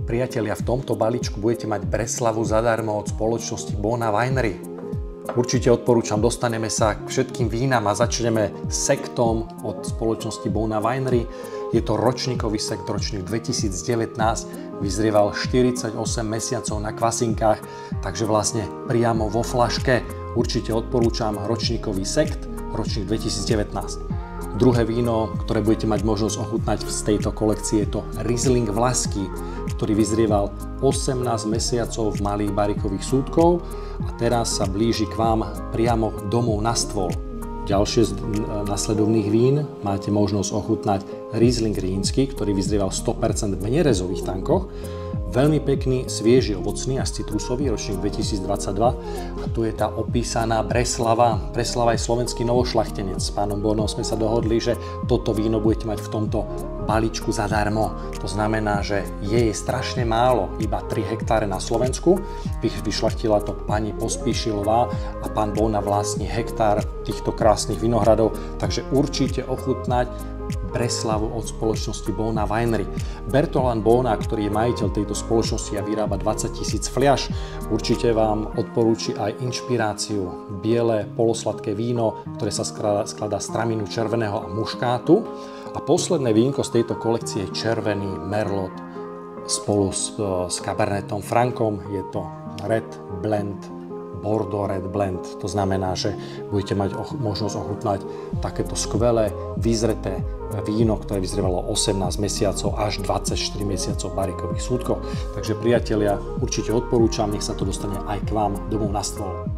Priatelia, v tomto balíčku budete mať Breslavu zadarmo od spoločnosti Bona Winery. Určite odporúčam, dostaneme sa k všetkým vínam a začneme sektom od spoločnosti Bona Winery. Je to ročníkový sekt, ročník 2019, vyzrieval 48 mesiacov na kvasinkách, takže vlastne priamo vo flaške. Určite odporúčam ročníkový sekt, ročník 2019. Druhé víno, ktoré budete mať možnosť ochutnať z tejto kolekcie, je to Riesling Vlašský, ktorý vyzrieval 18 mesiacov v malých barikových súdkov a teraz sa blíži k vám priamo domov na stôl. Ďalšie z nasledovných vín máte možnosť ochutnať Riesling Rýnsky, ktorý vyzrieval 100% v nerezových tankoch. Veľmi pekný, svieži, ovocný až citrusový, ročník 2022. A tu je tá opísaná Breslava. Breslava je slovenský novošľachtenec. S pánom Bonom sme sa dohodli, že toto víno budete mať v tomto balíčku zadarmo. To znamená, že je strašne málo, iba 3 hektáre na Slovensku. Vyšľachtila to pani Pospíšilová a pán Bona vlastní hektár týchto krásnych vinohradov. Takže určite ochutnať Breslavu od spoločnosti Bona Winery. Bertolan Bona, ktorý je majiteľ tejto spoločnosti a vyrába 20 000 fliaš, určite vám odporúči aj inšpiráciu biele polosladké víno, ktoré sa skladá z tramínu červeného a muškátu. A posledné vínko z tejto kolekcie je červený Merlot spolu s Cabernetom Francom. Je to Red Blend, Bordeaux Red Blend. To znamená, že budete mať možnosť ochutnať takéto skvelé, vyzreté víno, ktoré vyzrievalo 18 mesiacov až 24 mesiacov v barikových súdkoch. Takže priatelia, určite odporúčam, nech sa to dostane aj k vám domov na stôl.